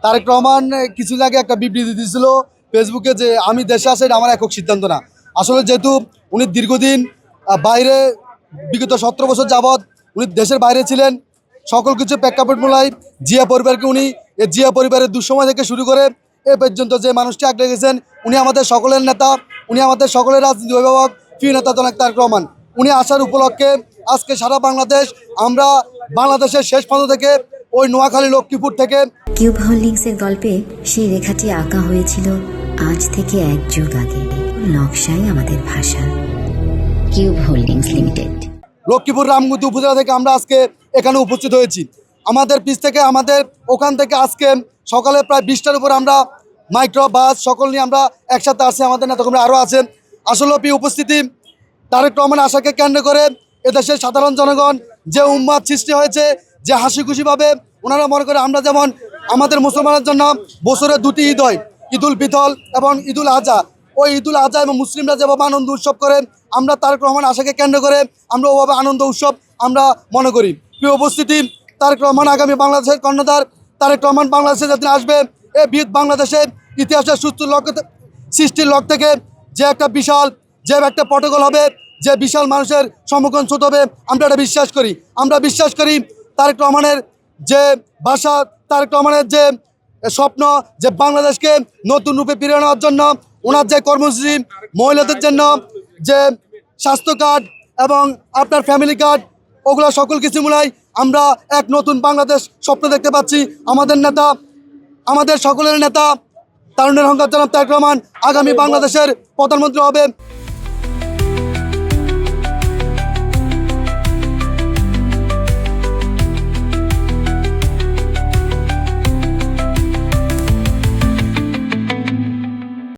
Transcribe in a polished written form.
তারেক রহমান কিছুদিন আগে একটা বিবৃতি দিয়েছিল ফেসবুকে যে আমি দেশে আসে এটা আমার একক সিদ্ধান্ত না। আসলে যেহেতু উনি দীর্ঘদিন বাইরে বিগত 17 বছর যাবৎ উনি দেশের বাইরে ছিলেন, সকল কিছু প্রেক্ষাপট মূলায় জিয়া পরিবারকে উনি জিয়া পরিবারের দুঃসময় থেকে শুরু করে এ পর্যন্ত যে মানুষটি আগলে গেছেন, উনি আমাদের সকলের নেতা, উনি আমাদের সকলের রাজনীতি অভিভাবক, প্রিয় নেতা জনাব তারেক রহমান। উনি আসার উপলক্ষে আজকে সারা বাংলাদেশ, আমরা বাংলাদেশের শেষ প্রান্ত থেকে ওই নোয়াখালী লক্ষ্মীপুর থেকে কিউব হোল্ডিংসের গল্পে সেই রেখাটি আঁকা হয়েছিল আজ থেকে 1 যুগ আগে। নকশাই আমাদের ভাষা। Cube holdings limited. Lakshmipur Ramgati উপজেলা থেকে আমরা আজকে এখানে উপস্থিত হয়েছি। আমাদের পিছ থেকে আমাদের ওখান থেকে আজকে সকালে প্রায় 20টার উপর আমরা মাইক্রো বাস সকল নিয়ে আমরা একসাথে আসছি, আমাদের নেতাকর্মী আরও আছেন। আসলে উপস্থিতি তারেক রহমান আশাকে কেন্দ্র করে এদেশের সাধারণ জনগণ যে উম্মাদ সৃষ্টি হয়েছে, যে হাসি খুশিভাবে ওনারা মনে করে আমরা যেমন আমাদের মুসলমানের জন্য বছরে 2টি ঈদ হয়, ঈদুল ফিতর এবং ঈদুল আজহা। ওই ঈদুল আজহা এবং মুসলিমরা যেভাবে আনন্দ উৎসব করে, আমরা তারেক রহমান আশাকে কেন্দ্র করে আমরা ওভাবে আনন্দ উৎসব আমরা মনে করি। প্রিয় উপস্থিতি, তারেক রহমান আগামী বাংলাদেশের কর্ণধার। তারেক রহমান বাংলাদেশে যেদিন আসবে, এই বৃহৎ বাংলাদেশের ইতিহাসের সুস্থ সৃষ্টির লক্ষ্য থেকে যে একটা বিশাল প্রটোকল হবে, যে বিশাল মানুষের সম্মুখীন ছুট হবে, আমরা এটা বিশ্বাস করি। আমরা বিশ্বাস করি তারেক রহমানের যে ভাষা, তারেক রহমানের যে স্বপ্ন, যে বাংলাদেশকে নতুন রূপে ফিরিয়ে নেওয়ার জন্য ওনার যে কর্মসূচি, মহিলাদের জন্য যে স্বাস্থ্য কার্ড এবং আপনার ফ্যামিলি কার্ড, ওগুলো সকল কিছু মূলাই আমরা এক নতুন বাংলাদেশ স্বপ্ন দেখতে পাচ্ছি। আমাদের নেতা, আমাদের সকলের নেতা তারুণের অহংকার জনাব তারেক রহমান আগামী বাংলাদেশের প্রধানমন্ত্রী হবে।